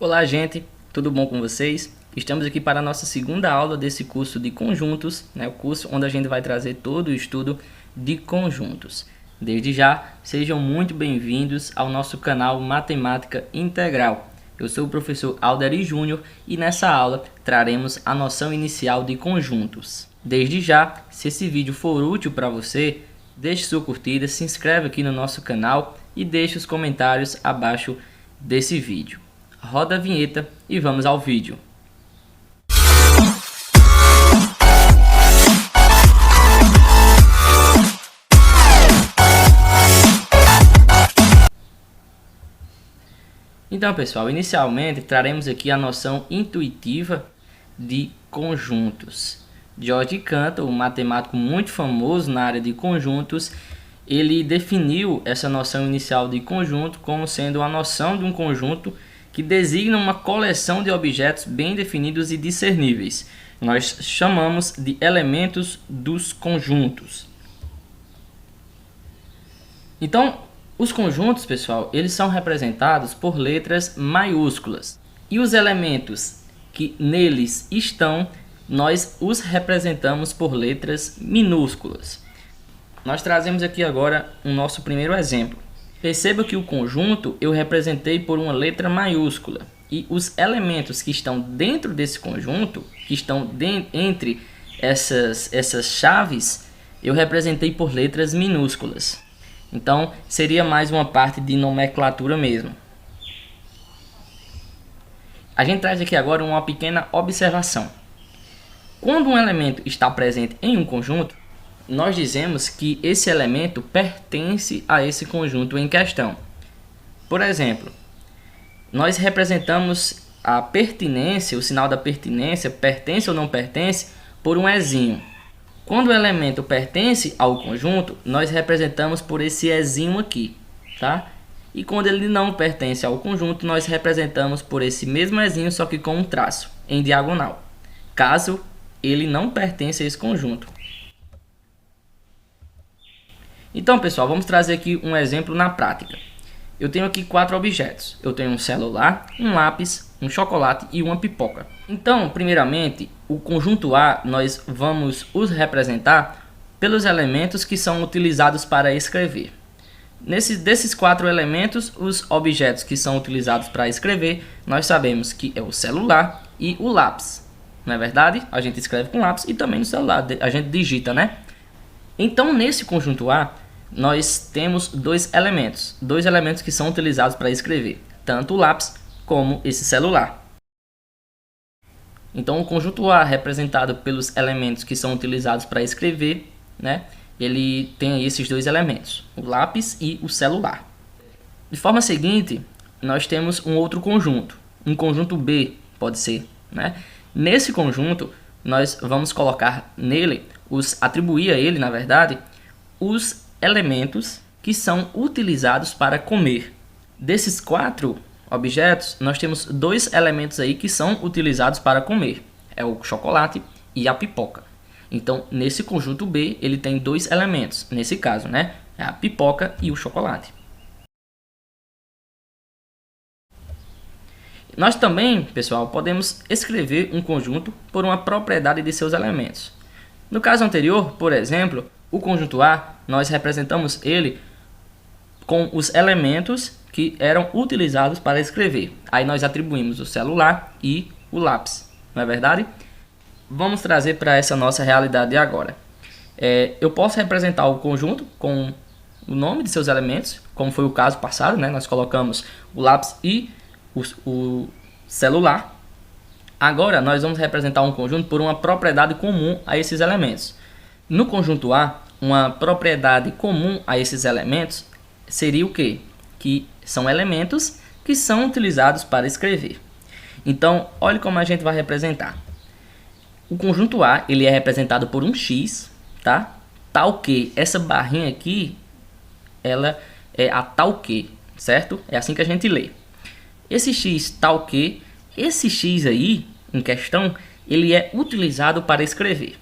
Olá, gente, tudo bom com vocês? Estamos aqui para a nossa segunda aula desse curso de conjuntos, o curso onde a gente vai trazer todo o estudo de conjuntos. Desde já, sejam muito bem-vindos ao nosso canal Matemática Integral. Eu sou o professor Alderi Júnior e nessa aula traremos a noção inicial de conjuntos. Desde já, se esse vídeo for útil para você, deixe sua curtida, se inscreve aqui no nosso canal e deixe os comentários abaixo desse vídeo. Roda a vinheta e vamos ao vídeo. Então, pessoal, inicialmente traremos aqui a noção intuitiva de conjuntos. George Cantor, um matemático muito famoso na área de conjuntos, ele definiu essa noção inicial de conjunto como sendo a noção de um conjunto que designa uma coleção de objetos bem definidos e discerníveis. Nós chamamos de elementos dos conjuntos. Então, os conjuntos, pessoal, eles são representados por letras maiúsculas. E os elementos que neles estão, nós os representamos por letras minúsculas. Nós trazemos aqui agora o nosso primeiro exemplo. Perceba que o conjunto eu representei por uma letra maiúscula. E os elementos que estão dentro desse conjunto, que estão entre essas chaves, eu representei por letras minúsculas. Então, seria mais uma parte de nomenclatura mesmo. A gente traz aqui agora uma pequena observação. Quando um elemento está presente em um conjunto, nós dizemos que esse elemento pertence a esse conjunto em questão. Por exemplo, nós representamos a pertinência, o sinal da pertinência, pertence ou não pertence, por um ezinho. Quando o elemento pertence ao conjunto, nós representamos por esse ezinho aqui, tá? E quando ele não pertence ao conjunto, nós representamos por esse mesmo ezinho, só que com um traço em diagonal, caso ele não pertence a esse conjunto. Então, pessoal, vamos trazer aqui um exemplo na prática. Eu tenho aqui 4 objetos. Eu tenho um celular, um lápis, um chocolate e uma pipoca. Então, primeiramente, o conjunto A, nós vamos os representar pelos elementos que são utilizados para escrever. Desses 4 elementos, os objetos que são utilizados para escrever, nós sabemos que é o celular e o lápis. Não é verdade? A gente escreve com lápis e também no celular, a gente digita, né? Então, nesse conjunto A, nós temos dois elementos que são utilizados para escrever, tanto o lápis como esse celular. Então, o conjunto A, representado pelos elementos que são utilizados para escrever, ele tem aí esses dois elementos, o lápis e o celular. De forma seguinte, nós temos um outro conjunto, um conjunto B, pode ser, Nesse conjunto, nós vamos colocar nele, atribuir a ele, na verdade, os elementos que são utilizados para comer. Desses 4 objetos, nós temos 2 elementos aí que são utilizados para comer. É o chocolate e a pipoca. Então, nesse conjunto B, ele tem 2 elementos. Nesse caso, é a pipoca e o chocolate. Nós também, pessoal, podemos escrever um conjunto por uma propriedade de seus elementos. No caso anterior, por exemplo, o conjunto A, nós representamos ele com os elementos que eram utilizados para escrever. Aí nós atribuímos o celular e o lápis, não é verdade? Vamos trazer para essa nossa realidade agora. Eu posso representar o conjunto com o nome de seus elementos, como foi o caso passado, Nós colocamos o lápis e o celular. Agora, nós vamos representar um conjunto por uma propriedade comum a esses elementos. No conjunto A, uma propriedade comum a esses elementos seria o quê? Que são elementos que são utilizados para escrever. Então, olhe como a gente vai representar. O conjunto A, ele é representado por um X, tá? Tal que essa barrinha aqui, ela é a tal que, certo? É assim que a gente lê. Esse X tal que, esse X aí, em questão, ele é utilizado para escrever.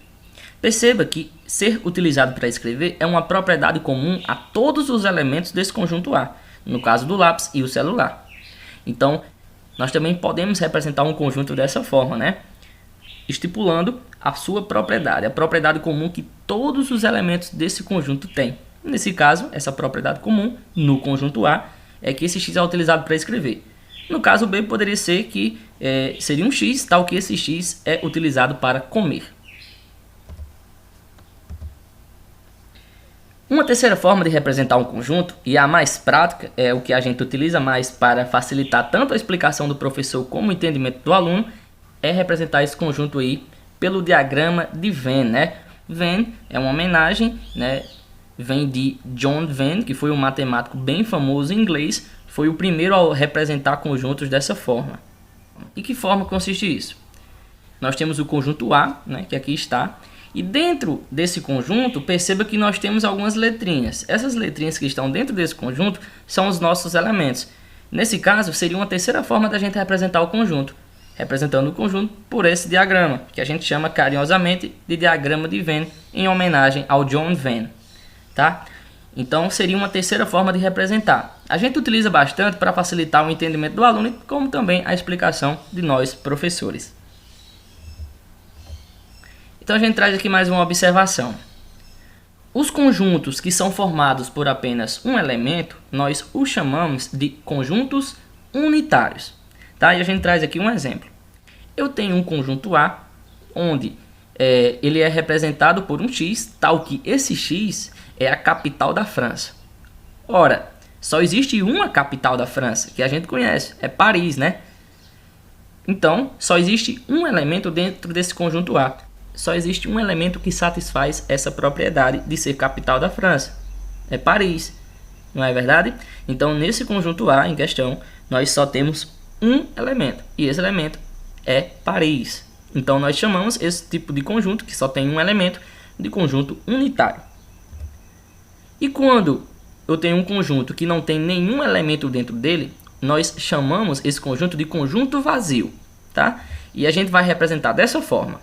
Perceba que ser utilizado para escrever é uma propriedade comum a todos os elementos desse conjunto A, no caso do lápis e o celular. Então, nós também podemos representar um conjunto dessa forma, né? Estipulando a sua propriedade, a propriedade comum que todos os elementos desse conjunto têm. Nesse caso, essa propriedade comum no conjunto A é que esse x é utilizado para escrever. No caso B, poderia ser que seria um x, tal que esse x é utilizado para comer. Uma terceira forma de representar um conjunto, e a mais prática, é o que a gente utiliza mais para facilitar tanto a explicação do professor como o entendimento do aluno, é representar esse conjunto aí pelo diagrama de Venn, né? Venn é uma homenagem, né? Vem de John Venn, que foi um matemático bem famoso em inglês, foi o primeiro a representar conjuntos dessa forma. E que forma consiste isso? Nós temos o conjunto A, né, que aqui está, e dentro desse conjunto, perceba que nós temos algumas letrinhas. Essas letrinhas que estão dentro desse conjunto são os nossos elementos. Nesse caso, seria uma terceira forma da gente representar o conjunto, representando o conjunto por esse diagrama, que a gente chama carinhosamente de diagrama de Venn, em homenagem ao John Venn. Tá? Então, seria uma terceira forma de representar. A gente utiliza bastante para facilitar o entendimento do aluno, como também a explicação de nós, professores. Então, a gente traz aqui mais uma observação. Os conjuntos que são formados por apenas um elemento, nós os chamamos de conjuntos unitários. Tá? E a gente traz aqui um exemplo. Eu tenho um conjunto A, onde ele é representado por um x, tal que esse x é a capital da França. Ora, só existe uma capital da França, que a gente conhece, é Paris, né? Então, só existe um elemento dentro desse conjunto A. Só existe um elemento que satisfaz essa propriedade de ser capital da França. É Paris, não é verdade? Então, nesse conjunto A em questão, nós só temos um elemento, e esse elemento é Paris. Então, nós chamamos esse tipo de conjunto, que só tem um elemento, de conjunto unitário. E quando eu tenho um conjunto que não tem nenhum elemento dentro dele, nós chamamos esse conjunto de conjunto vazio, tá? E a gente vai representar dessa forma.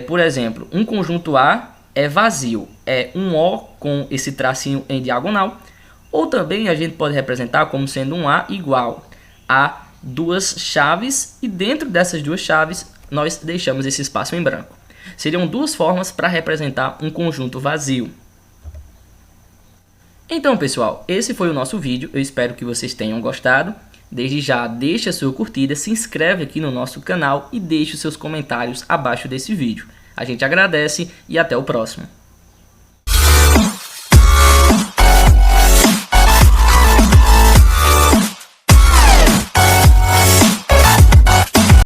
Por exemplo, um conjunto A é vazio, é um O com esse tracinho em diagonal, ou também a gente pode representar como sendo um A igual a duas chaves, e dentro dessas duas chaves nós deixamos esse espaço em branco. Seriam duas formas para representar um conjunto vazio. Então, pessoal, esse foi o nosso vídeo. Eu espero que vocês tenham gostado. Desde já, deixe a sua curtida, se inscreve aqui no nosso canal e deixe os seus comentários abaixo desse vídeo. A gente agradece e até o próximo.